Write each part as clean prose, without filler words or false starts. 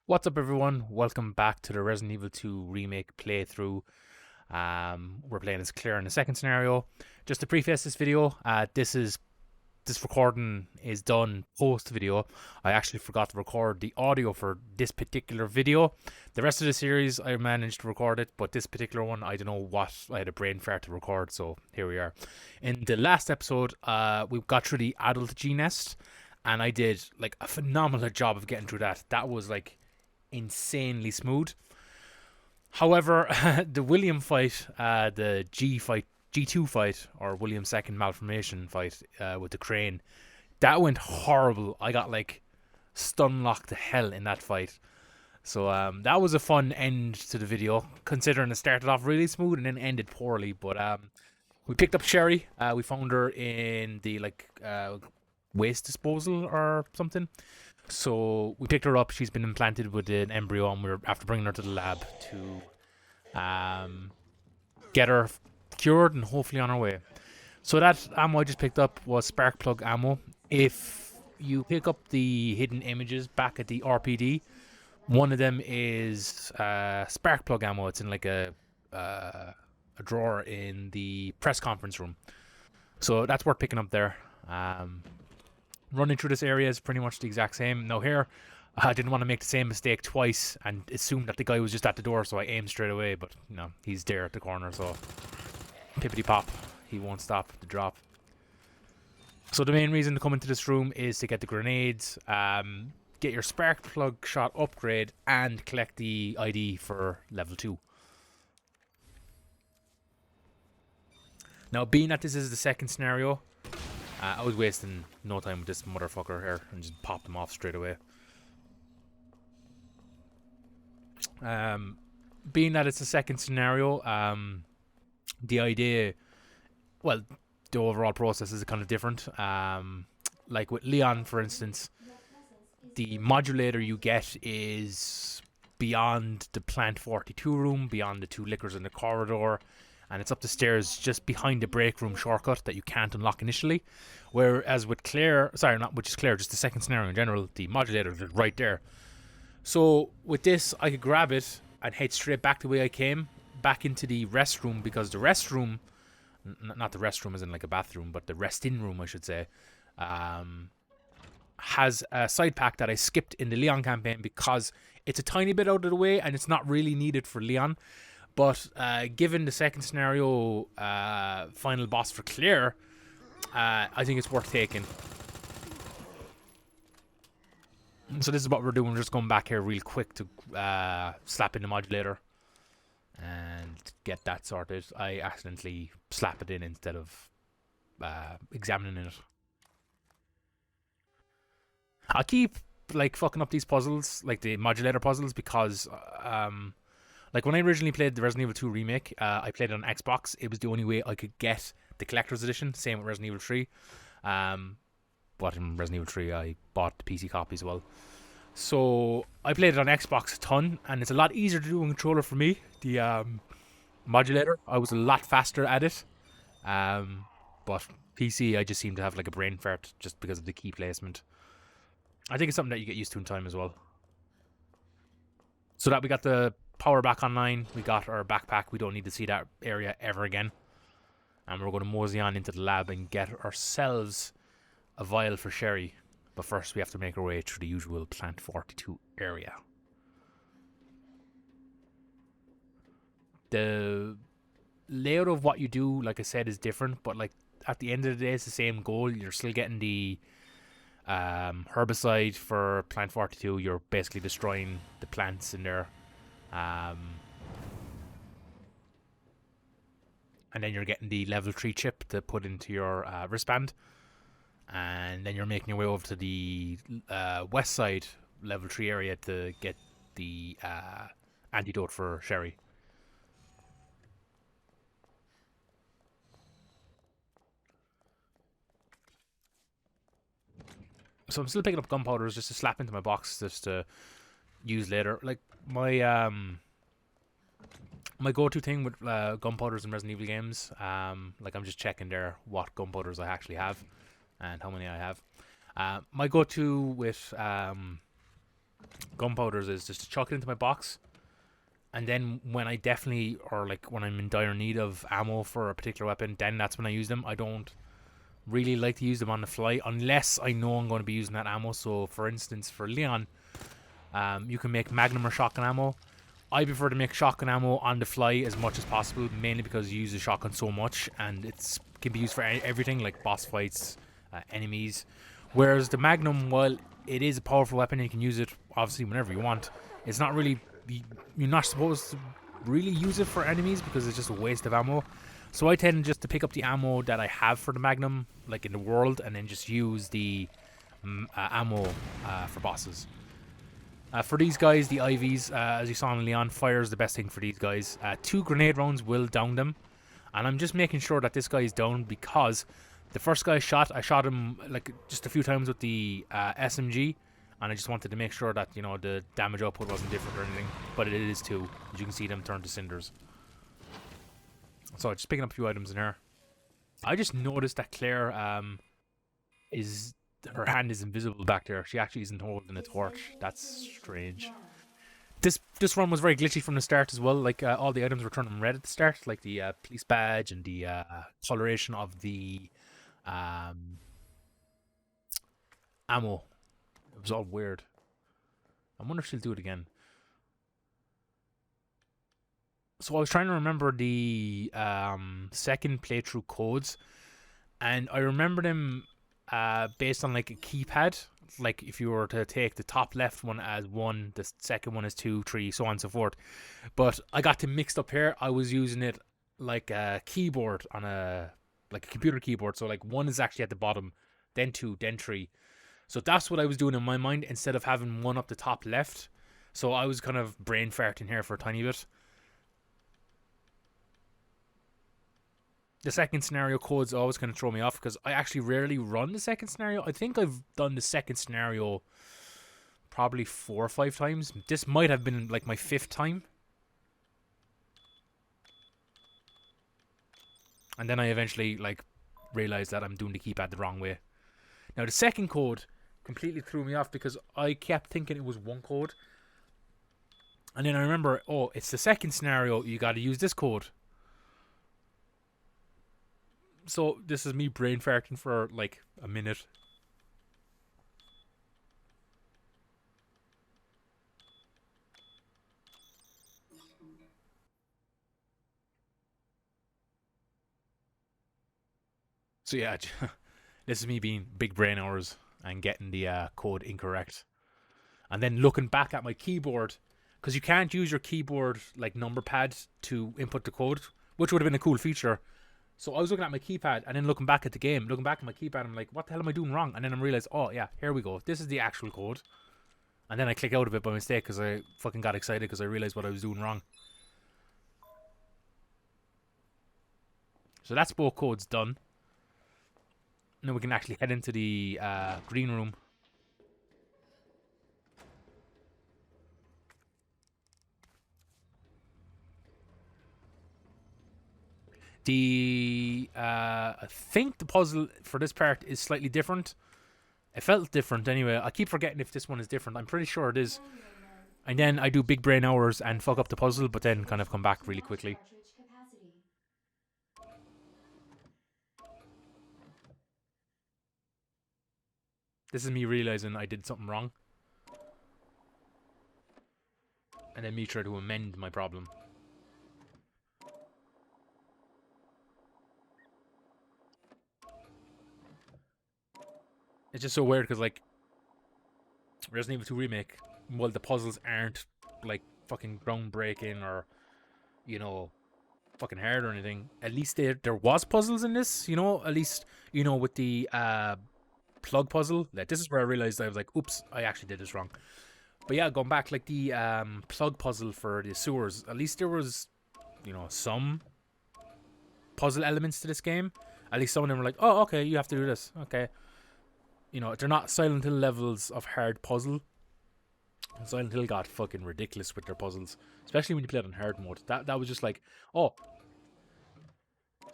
What's up, everyone? Welcome back to the Resident Evil 2 Remake playthrough. We're playing as Claire in the second scenario. Just to preface this video, this recording is done post video. I actually forgot to record the audio for this particular video. The rest of the series I managed to record it, but this particular one I don't know what, I had a brain fart to record, so here we are. In the last episode, we got through the adult G nest, and I did like a phenomenal job of getting through that. That was like insanely smooth. However, the William fight, the G2 fight, or William's second malformation fight with the crane, that went horrible. I got like stun locked to hell in that fight. So that was a fun end to the video, considering it started off really smooth and then ended poorly. But we picked up Sherry. We found her in the waste disposal or something. So we picked her up. She's been implanted with an embryo, and we're after bringing her to the lab to get her cured and hopefully on her way. So that ammo I just picked up was spark plug ammo. If you pick up the hidden images back at the RPD, one of them is spark plug ammo. It's in like a drawer in the press conference room. So that's worth picking up there. Running through this area is pretty much the exact same. Now here, I didn't want to make the same mistake twice and assume that the guy was just at the door, so I aimed straight away, but you know, he's there at the corner, so pippity pop, he won't stop the drop. So the main reason to come into this room is to get the grenades, get your spark plug shot upgrade, and collect the ID for level 2. Now, being that this is the second scenario, I was wasting no time with this motherfucker here and just popped him off straight away. Being that it's the second scenario, the idea, well, the overall process is kind of different. Like with Leon, for instance, the modulator you get is beyond the Plant 42 room, beyond the two liquors in the corridor, and it's up the stairs just behind the break room shortcut that you can't unlock initially. Whereas with Claire, sorry, not which is Claire, just the second scenario in general, the modulator is right there. So with this, I could grab it and head straight back the way I came, back into the restroom, because the restroom, not the restroom as in like a bathroom, but the rest-in room, I should say, has a side pack that I skipped in the Leon campaign because it's a tiny bit out of the way and it's not really needed for Leon. But given the second scenario final boss for Claire, I think it's worth taking. So this is what we're doing. We're just going back here real quick to slap in the modulator and get that sorted. I accidentally slap it in instead of examining it. I keep like fucking up these puzzles, like the modulator puzzles, because like when I originally played the Resident Evil 2 remake, I played it on Xbox. It was the only way I could get the collector's edition. Same with Resident Evil 3. But in Resident Evil 3, I bought the PC copy as well. So I played it on Xbox a ton, and it's a lot easier to do on controller for me. The modulator, I was a lot faster at it. But PC, I just seem to have like a brain fart just because of the key placement. I think it's something that you get used to in time as well. So that we got the power back online, we got our backpack. We don't need to see that area ever again. And we're going to mosey on into the lab and get ourselves a vial for Sherry. But first we have to make our way through the usual Plant 42 area. The layout of what you do, like I said, is different, but like at the end of the day it's the same goal. You're still getting the herbicide for Plant 42. You're basically destroying the plants in there. And then you're getting the level 3 chip to put into your wristband. And then you're making your way over to the west side level 3 area to get the antidote for Sherry. So I'm still picking up gunpowders just to slap into my box just to use later. Like my go-to thing with gunpowders in Resident Evil games, like I'm just checking there what gunpowders I actually have and how many I have. My go-to with gunpowders is just to chuck it into my box, and then when I definitely, or like when I'm in dire need of ammo for a particular weapon, then that's when I use them. I don't really like to use them on the fly unless I know I'm going to be using that ammo. So for instance, for Leon, you can make magnum or shotgun ammo. I prefer to make shotgun ammo on the fly as much as possible, mainly because you use the shotgun so much and it can be used for everything, like boss fights, enemies. Whereas the magnum, while it is a powerful weapon and you can use it obviously whenever you want, it's not really, you're not supposed to really use it for enemies because it's just a waste of ammo. So I tend just to pick up the ammo that I have for the magnum, like in the world, and then just use the ammo for bosses. For these guys, the IVs, as you saw in Leon, fire is the best thing for these guys. 2 grenade rounds will down them. And I'm just making sure that this guy is down because the first guy I shot him like just a few times with the SMG. And I just wanted to make sure that, you know, the damage output wasn't different or anything. But it is too. As you can see them turn to cinders. So just picking up a few items in here. I just noticed that Claire her hand is invisible back there. She actually isn't holding a torch. That's strange. This run was very glitchy from the start as well. Like all the items were turning red at the start, like the police badge and the coloration of the ammo. It was all weird. I wonder if she'll do it again. So I was trying to remember the second playthrough codes, and I remember them based on like a keypad. Like if you were to take the top left one as 1, the second one as 2, 3, so on and so forth. But I got them mixed up here. I was using it like a keyboard on a computer keyboard. So like 1 is actually at the bottom, then 2, then 3. So that's what I was doing in my mind instead of having 1 up the top left. So I was kind of brain farting here for a tiny bit. The second scenario codes always kind of throw me off because I actually rarely run the second scenario. I think I've done the second scenario probably 4 or 5 times. This might have been like my 5th time. And then I eventually like realized that I'm doing the keypad the wrong way. Now the second code completely threw me off because I kept thinking it was 1 code. And then I remember, oh, it's the second scenario, you got to use this code. So this is me brain farting for like a minute. So yeah, this is me being big brain hours and getting the code incorrect. And then looking back at my keyboard, because you can't use your keyboard like number pad to input the code, which would have been a cool feature. So I was looking at my keypad and then looking back at the game, looking back at my keypad, I'm like, what the hell am I doing wrong? And then I realized, oh yeah, here we go. This is the actual code. And then I click out of it by mistake because I fucking got excited because I realized what I was doing wrong. So that's both codes done. Now we can actually head into the green room. I think the puzzle for this part is slightly different. It felt different anyway. I keep forgetting if this one is different. I'm pretty sure it is. And then I do big brain hours and fuck up the puzzle, but then kind of come back really quickly. This is me realizing I did something wrong. And then me try to amend my problem. It's just so weird because, like, Resident Evil 2 Remake, well, the puzzles aren't, like, fucking groundbreaking or, you know, fucking hard or anything. At least there was puzzles in this, you know, at least, you know, with the plug puzzle. Like, this is where I realized I was like, oops, I actually did this wrong. But yeah, going back, like, the plug puzzle for the sewers, at least there was, you know, some puzzle elements to this game. At least some of them were like, oh, okay, you have to do this. Okay. You know, they're not Silent Hill levels of hard puzzle. Silent Hill got fucking ridiculous with their puzzles, especially when you play it on hard mode. That was just like, oh,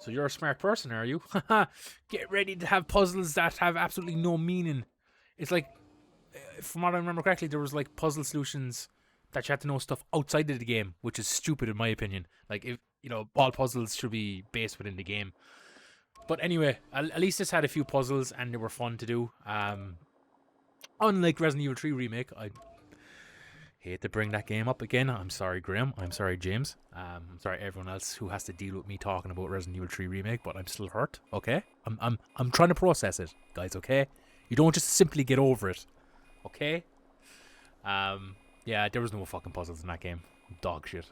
so you're a smart person, are you? Get ready to have puzzles that have absolutely no meaning. It's like from what I remember correctly, there was like puzzle solutions that you had to know stuff outside of the game, which is stupid in my opinion. Like, if all puzzles should be based within the game. But anyway, at least this had a few puzzles and they were fun to do. Unlike Resident Evil 3 Remake, I hate to bring that game up again. I'm sorry, Graham. I'm sorry, James. I'm sorry, everyone else who has to deal with me talking about Resident Evil 3 Remake. But I'm still hurt. Okay, I'm trying to process it, guys. Okay, you don't just simply get over it. Okay. Yeah, there was no fucking puzzles in that game. Dog shit.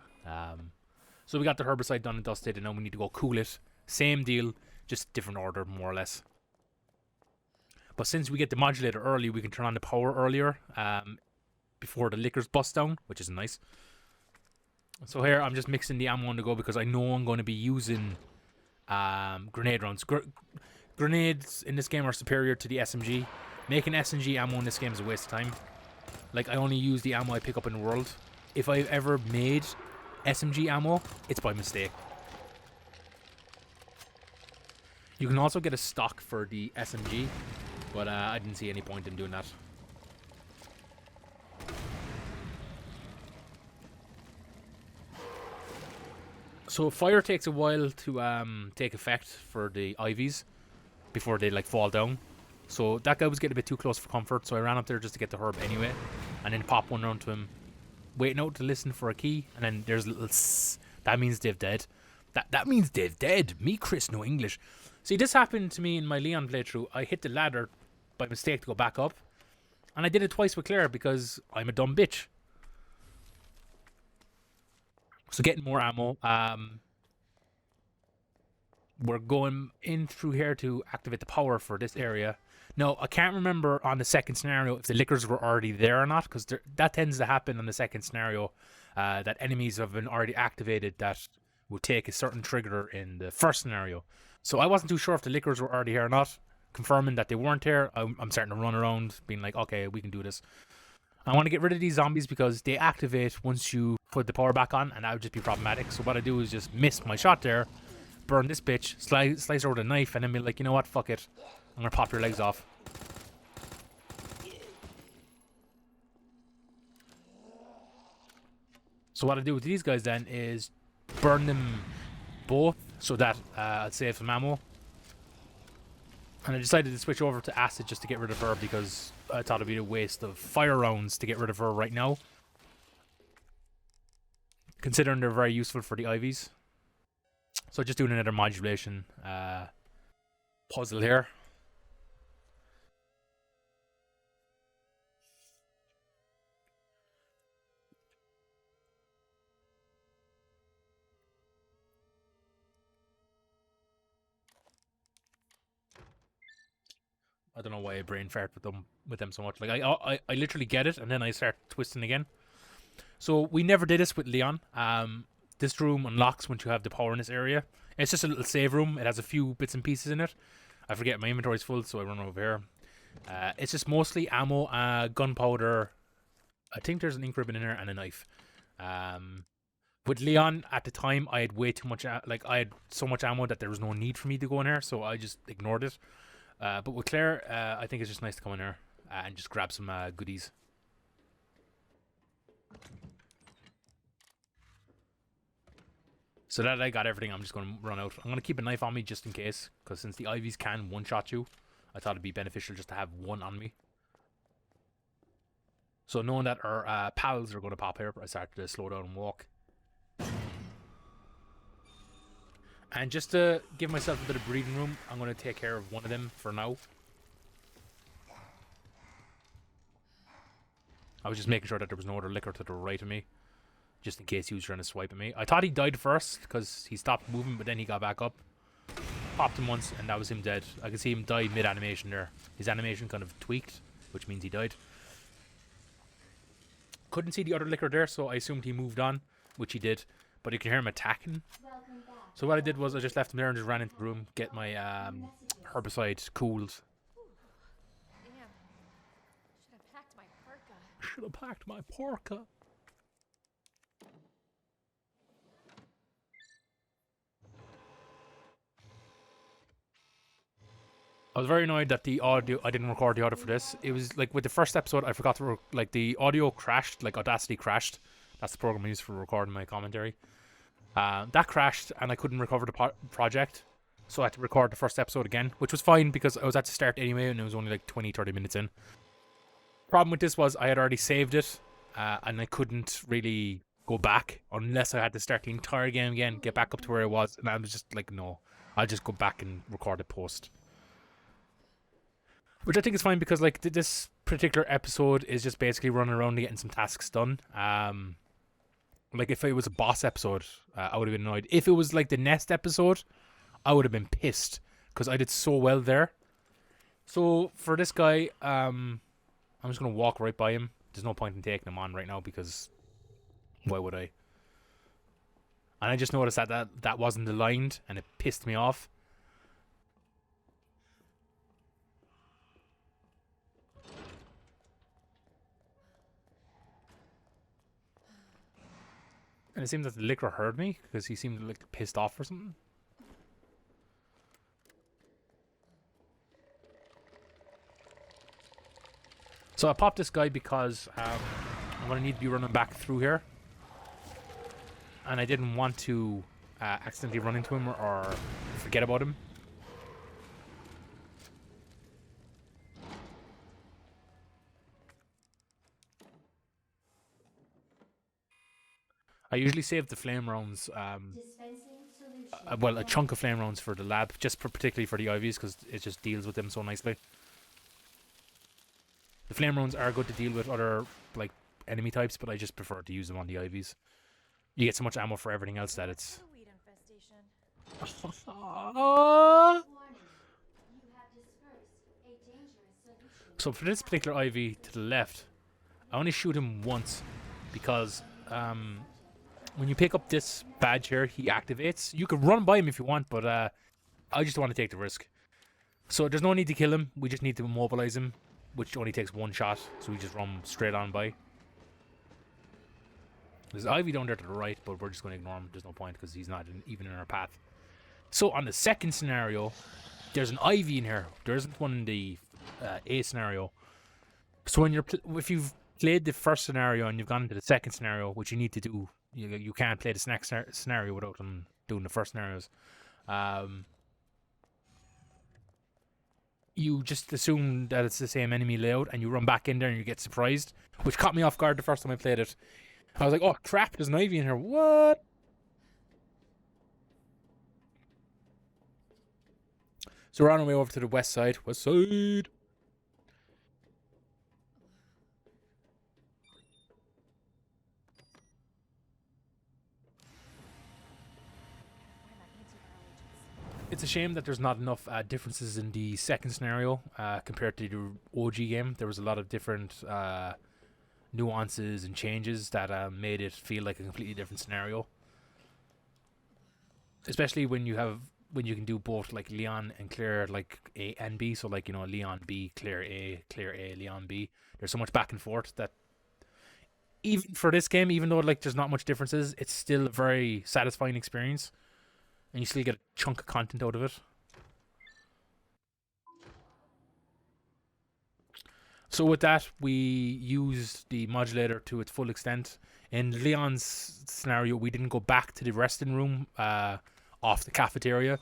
So we got the herbicide done and dusted, and now we need to go cool it. Same deal, just different order, more or less. But since we get the modulator early, we can turn on the power earlier. Before the liquors bust down, which is nice. So here I'm just mixing the ammo on the go because I know I'm going to be using grenade rounds. Grenades in this game are superior to the SMG. Making SMG ammo in this game is a waste of time. Like, I only use the ammo I pick up in the world. If I've ever made SMG ammo, it's by mistake. You can also get a stock for the SMG, but I didn't see any point in doing that. So fire takes a while to take effect for the IVs before they like fall down. So that guy was getting a bit too close for comfort, so I ran up there just to get the herb anyway, and then pop one round to him, waiting out to listen for a key, and then there's a little that means they've dead. That means they've dead. Me, Chris, no English. See, this happened to me in my Leon playthrough. I hit the ladder by mistake to go back up, and I did it twice with Claire because I'm a dumb bitch. So getting more ammo. We're going in through here to activate the power for this area. Now, I can't remember on the second scenario if the liquors were already there or not, because that tends to happen on the second scenario, that enemies have been already activated that would take a certain trigger in the first scenario. So I wasn't too sure if the liquors were already here or not. Confirming that they weren't here, I'm starting to run around being like, okay, we can do this. I want to get rid of these zombies because they activate once you put the power back on, and that would just be problematic. So what I do is just miss my shot there, burn this bitch, slice her with a knife, and then be like, you know what, fuck it. I'm going to pop your legs off. So what I do with these guys then is burn them both so that I'll save some ammo. And I decided to switch over to acid just to get rid of her because I thought it'd be a waste of fire rounds to get rid of her right now, considering they're very useful for the IVs. So just doing another modulation puzzle here. I don't know why I brain fart with them so much. Like I literally get it, and then I start twisting again. So we never did this with Leon. This room unlocks once you have the power in this area. It's just a little save room. It has a few bits and pieces in it. I forget my inventory's full, so I run over here. It's just mostly ammo, gunpowder. I think there's an ink ribbon in there and a knife. With Leon at the time, I had way too much. I had so much ammo that there was no need for me to go in there, so I just ignored it. But with Claire, I think it's just nice to come in here and just grab some goodies. So that I got everything, I'm just going to run out. I'm going to keep a knife on me just in case, because since the IVs can one-shot you, I thought it'd be beneficial just to have one on me. So knowing that our pals are going to pop here, I started to slow down and walk. And just to give myself a bit of breathing room, I'm going to take care of one of them for now. I was just making sure that there was no other liquor to the right of me, just in case he was trying to swipe at me. I thought he died first because he stopped moving, but then he got back up. Popped him once, and that was him dead. I could see him die mid-animation there. His animation kind of tweaked, which means he died. Couldn't see the other liquor there, so I assumed he moved on, which he did. But you can hear him attacking. So what I did was I just left him there and just ran into the room, get my herbicide cooled. Damn. Should have packed my parka. Should have packed my parka. I was very annoyed that the audio, I didn't record the audio for this. It was like with the first episode, I forgot to like the audio crashed, like Audacity crashed. That's the program I use for recording my commentary. That crashed and I couldn't recover the project. So I had to record the first episode again, which was fine because I was at the start anyway and it was only like 20-30 minutes in. Problem with this was I had already saved it and I couldn't really go back unless I had to start the entire game again, get back up to where I was. And I was just like, no, I'll just go back and record it post. Which I think is fine because like this particular episode is just basically running around and getting some tasks done. Like if it was a boss episode, I would have been annoyed. If it was like the next episode, I would have been pissed because I did so well there. So for this guy, I'm just gonna walk right by him. There's no point in taking him on right now because why would I? And I just noticed that wasn't aligned and it pissed me off. And it seemed that the liquor heard me because he seemed like pissed off or something. So I popped this guy because I'm going to need to be running back through here. And I didn't want to accidentally run into him or forget about him. I usually save the flame rounds, well, a chunk of flame rounds for the lab, just particularly for the IVs, because it just deals with them so nicely. The flame rounds are good to deal with other like enemy types, but I just prefer to use them on the IVs. You get so much ammo for everything else that it's. So for this particular IV to the left, I only shoot him once because when you pick up this badge here, he activates. You can run by him if you want, but I just want to take the risk. So there's no need to kill him. We just need to immobilize him, which only takes one shot. So we just run straight on by. There's Ivy down there to the right, but we're just going to ignore him. There's no point because he's not even in our path. So on the second scenario, there's an Ivy in here. There isn't one in the A scenario. So when if you've played the first scenario and you've gone into the second scenario, which you need to do, you can't play this next scenario without them doing the first scenarios. You just assume that it's the same enemy layout and you run back in there and you get surprised, which caught me off guard the first time I played it. I was like, oh crap, there's an Ivy in here. What? So we're on our way over to the west side. West side. It's a shame that there's not enough differences in the second scenario compared to the OG game. There was a lot of different nuances and changes that made it feel like a completely different scenario. Especially when you can do both like Leon and Claire, like A and B. So like, you know, Leon B, Claire A, Leon B. There's so much back and forth that even for this game, even though like there's not much differences, it's still a very satisfying experience. And you still get a chunk of content out of it. So with that, we used the modulator to its full extent. In Leon's scenario, we didn't go back to the resting room off the cafeteria,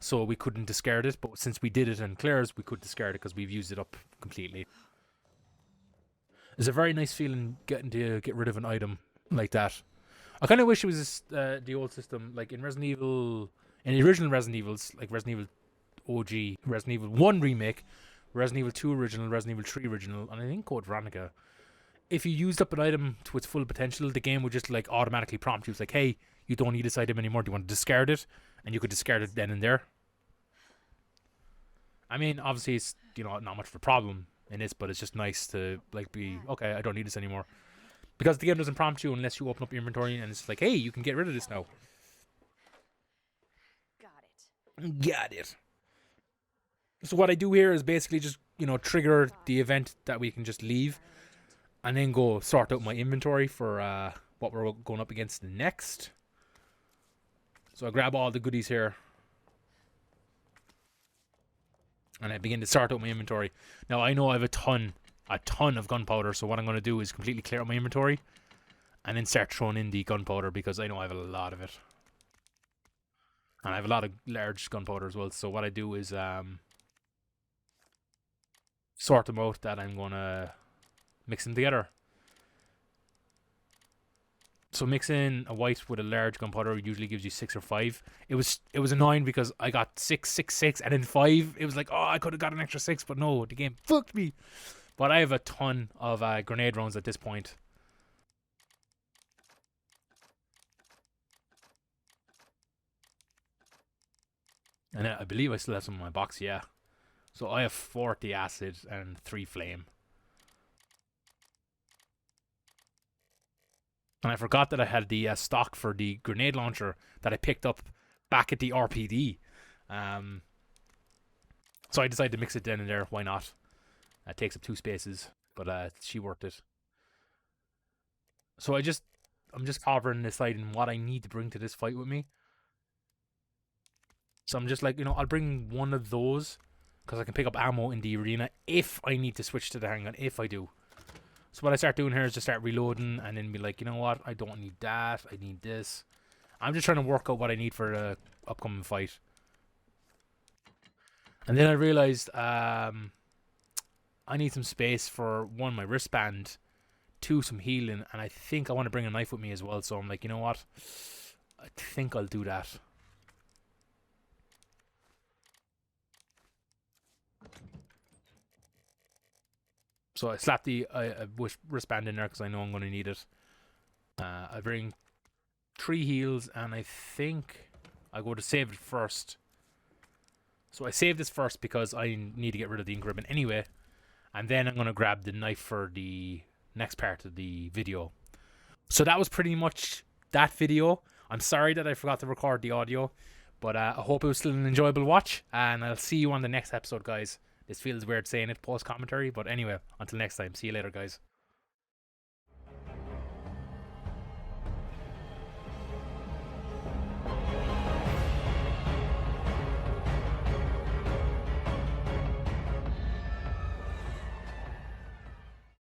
so we couldn't discard it. But since we did it in Claire's, we could discard it because we've used it up completely. It's a very nice feeling getting to get rid of an item like that. I kind of wish it was the old system, like in Resident Evil, in the original Resident Evils, like Resident Evil OG, Resident Evil 1 Remake, Resident Evil 2 Original, Resident Evil 3 Original, and I think Code Veronica. If you used up an item to its full potential, the game would just like automatically prompt you. It's like, hey, you don't need this item anymore. Do you want to discard it? And you could discard it then and there. I mean, obviously, it's, you know, not much of a problem in this, but it's just nice to like be, okay, I don't need this anymore. Because the game doesn't prompt you unless you open up your inventory and it's like, hey, you can get rid of this now. Got it. So what I do here is basically just, you know, trigger the event that we can just leave and then go sort out my inventory for what we're going up against next. So I grab all the goodies here. and I begin to sort out my inventory. Now I know I have a ton of gunpowder, so what I'm going to do is completely clear out my inventory and then start throwing in the gunpowder because I know I have a lot of it. And I have a lot of large gunpowder as well. So what I do is sort them out that I'm going to mix them together. So mixing a white with a large gunpowder usually gives you 6 or 5. It was annoying because I got 6, 6, 6, and then 5. It was like, oh, I could have got an extra 6, but no, the game fucked me. But I have a ton of grenade rounds at this point. And I believe I still have some in my box, yeah. So I have 40 acid and 3 flame. And I forgot that I had the stock for the grenade launcher that I picked up back at the RPD. So I decided to mix it then and there. Why not? It takes up 2 spaces, but she worked it. So I'm just covering deciding what I need to bring to this fight with me. So I'm just like, I'll bring one of those because I can pick up ammo in the arena if I need to switch to the handgun. If I do. So what I start doing here is just start reloading and then be like, you know what? I don't need that. I need this. I'm just trying to work out what I need for the upcoming fight. And then I realized I need some space for one, my wristband, 2, some healing, and I think I want to bring a knife with me as well. So I'm like, you know what? I think I'll do that. So I slap the wristband in there because I know I'm going to need it. I bring 3 heals, and I think I go to save it first. So I save this first because I need to get rid of the ink ribbon anyway. And then I'm going to grab the knife for the next part of the video. So that was pretty much that video. I'm sorry that I forgot to record the audio, but I hope it was still an enjoyable watch. And I'll see you on the next episode, guys. This feels weird saying it post commentary, but anyway, until next time. See you later, guys.